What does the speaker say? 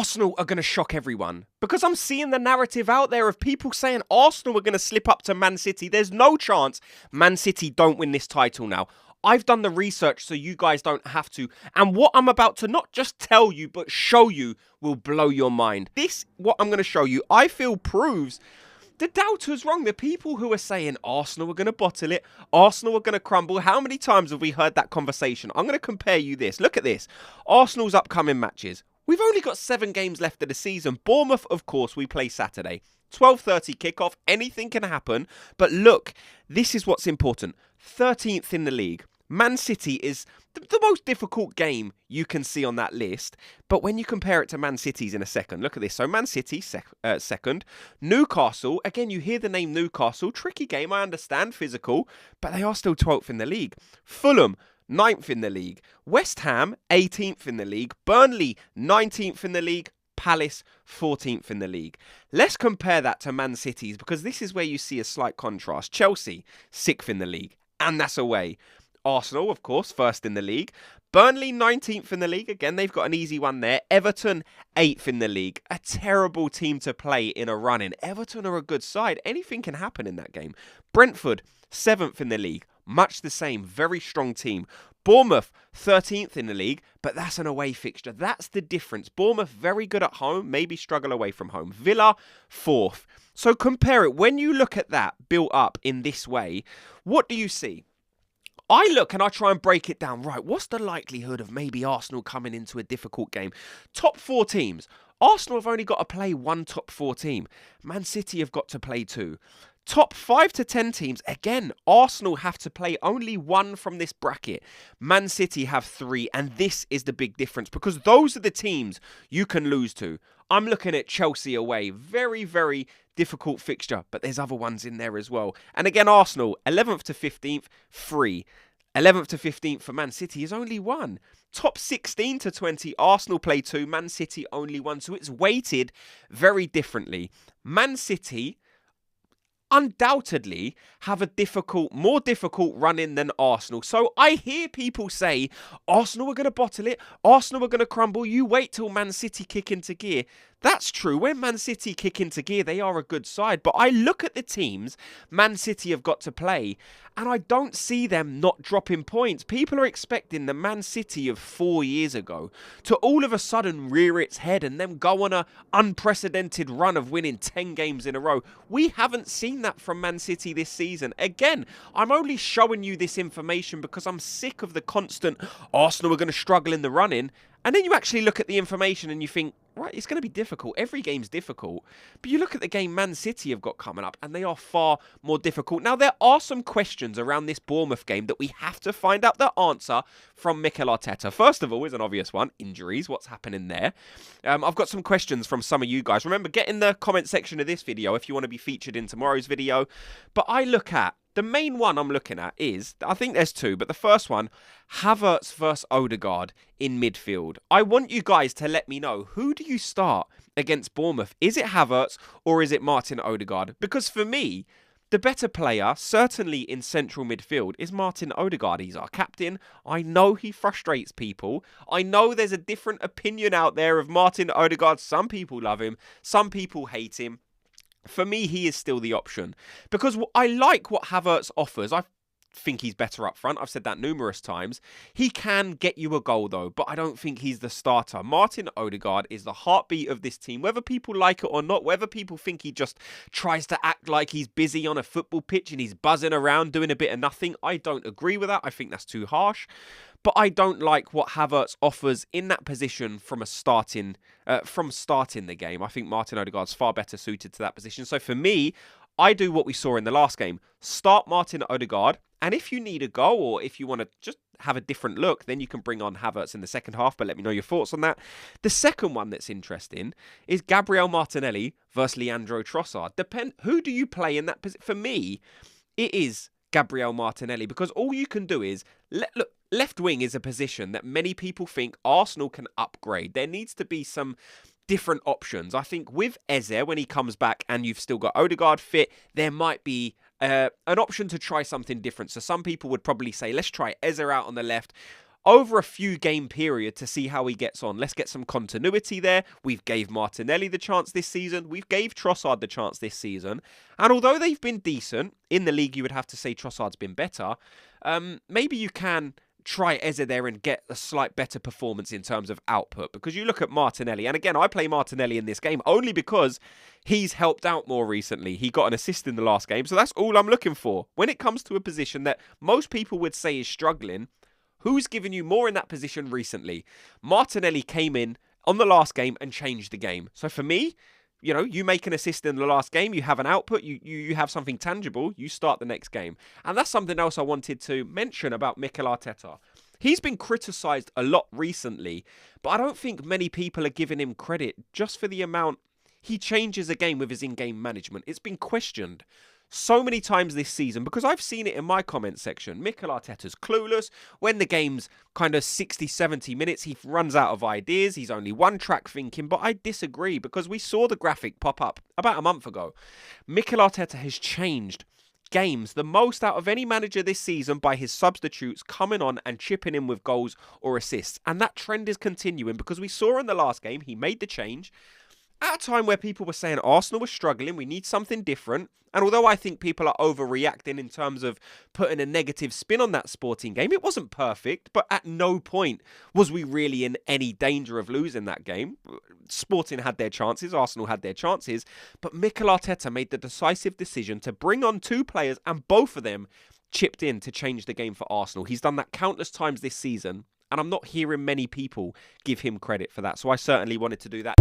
Arsenal are going to shock everyone because I'm seeing the narrative out there of people saying Arsenal are going to slip up to Man City. There's no chance Man City don't win this title now. I've done the research so you guys don't have to. And what I'm about to not just tell you, but show you will blow your mind. This, what I'm going to show you, I feel proves the doubters wrong. The people who are saying Arsenal are going to bottle it, Arsenal are going to crumble. How many times have we heard that conversation? I'm going to compare you this. Look at this. Arsenal's upcoming matches. We've only got 7 games left of the season. Bournemouth, of course, we play Saturday. 12:30 kickoff. Anything can happen. But look, this is what's important. 13th in the league. Man City is the most difficult game you can see on that list. But when you compare it to Man City's in a second, look at this. So Man City, second. Newcastle, again, you hear the name Newcastle. Tricky game, I understand, physical. But they are still 12th in the league. Fulham, 9th in the league. West Ham, 18th in the league. Burnley, 19th in the league. Palace, 14th in the league. Let's compare that to Man City's because this is where you see a slight contrast. Chelsea, 6th in the league. And that's away. Arsenal, of course, 1st in the league. Burnley, 19th in the league. Again, they've got an easy one there. Everton, 8th in the league. A terrible team to play in a run-in. Everton are a good side. Anything can happen in that game. Brentford, 7th in the league. Much the same. Very strong team. Bournemouth, 13th in the league, but that's an away fixture. That's the difference. Bournemouth, very good at home, maybe struggle away from home. Villa, 4th. So compare it. When you look at that built up in this way, what do you see? I look and I try and break it down. Right, what's the likelihood of maybe Arsenal coming into a difficult game? Top 4 teams. Arsenal have only got to play 1 top 4 team. Man City have got to play 2. Top 5 to 10 teams, again, Arsenal have to play only 1 from this bracket. Man City have 3, and this is the big difference because those are the teams you can lose to. I'm looking at Chelsea away. Very, very difficult fixture, but there's other ones in there as well. And again, Arsenal, 11th to 15th, 3. 11th to 15th for Man City is only 1. Top 16 to 20, Arsenal play 2, Man City only 1. So it's weighted very differently. Man City undoubtedly have a more difficult run-in than Arsenal. So I hear people say, Arsenal are going to bottle it, Arsenal are going to crumble, you wait till Man City kick into gear. That's true. When Man City kick into gear, they are a good side. But I look at the teams Man City have got to play, and I don't see them not dropping points. People are expecting the Man City of 4 years ago to all of a sudden rear its head and then go on an unprecedented run of winning 10 games in a row. We haven't seen that from Man City this season. Again, I'm only showing you this information because I'm sick of the constant Arsenal are going to struggle in the run-in. And then you actually look at the information and you think, right, it's going to be difficult. Every game's difficult. But you look at the game Man City have got coming up and they are far more difficult. Now, there are some questions around this Bournemouth game that we have to find out the answer from Mikel Arteta. First of all, is an obvious one. Injuries. What's happening there? I've got some questions from some of you guys. Remember, get in the comment section of this video if you want to be featured in tomorrow's video. But I look at the main one I'm looking at is, I think there's 2, but the first one, Havertz versus Odegaard in midfield. I want you guys to let me know, who do you start against Bournemouth? Is it Havertz or is it Martin Odegaard? Because for me, the better player, certainly in central midfield, is Martin Odegaard. He's our captain. I know he frustrates people. I know there's a different opinion out there of Martin Odegaard. Some people love him. Some people hate him. For me, he is still the option because I like what Havertz offers. I think he's better up front. I've said that numerous times. He can get you a goal though, but I don't think he's the starter. Martin Odegaard is the heartbeat of this team, whether people like it or not, whether people think he just tries to act like he's busy on a football pitch and he's buzzing around doing a bit of nothing. I don't agree with that. I think that's too harsh. But I don't like what Havertz offers in that position from starting the game. I think Martin Odegaard's far better suited to that position. So for me, I do what we saw in the last game. Start Martin Odegaard. And if you need a goal or if you want to just have a different look, then you can bring on Havertz in the second half. But let me know your thoughts on that. The second one that's interesting is Gabriel Martinelli versus Leandro Trossard. Who do you play in that position? For me, it is Gabriel Martinelli because all you can do is look. Left wing is a position that many people think Arsenal can upgrade. There needs to be some different options. I think with Eze, when he comes back and you've still got Odegaard fit, there might be an option to try something different. So some people would probably say, let's try Eze out on the left. over a few game period to see how he gets on. Let's get some continuity there. We've gave Martinelli the chance this season. We've gave Trossard the chance this season. And although they've been decent, in the league you would have to say Trossard's been better, maybe you can try Eze there and get a slight better performance in terms of output. Because you look at Martinelli, and again, I play Martinelli in this game only because he's helped out more recently. He got an assist in the last game, so that's all I'm looking for. When it comes to a position that most people would say is struggling, who's given you more in that position recently? Martinelli came in on the last game and changed the game. So for me, you know, you make an assist in the last game, you have an output, you have something tangible, you start the next game. And that's something else I wanted to mention about Mikel Arteta. He's been criticised a lot recently, but I don't think many people are giving him credit just for the amount he changes a game with his in-game management. It's been questioned so many times this season because I've seen it in my comment section. Mikel Arteta's clueless. When the game's kind of 60, 70 minutes, he runs out of ideas. He's only one track thinking, but I disagree because we saw the graphic pop up about a month ago. Mikel Arteta has changed games the most out of any manager this season by his substitutes coming on and chipping in with goals or assists. And that trend is continuing because we saw in the last game, he made the change at a time where people were saying Arsenal was struggling, we need something different. And although I think people are overreacting in terms of putting a negative spin on that Sporting game, it wasn't perfect, but at no point was we really in any danger of losing that game. Sporting had their chances, Arsenal had their chances, but Mikel Arteta made the decisive decision to bring on two players and both of them chipped in to change the game for Arsenal. He's done that countless times this season, and I'm not hearing many people give him credit for that, so I certainly wanted to do that.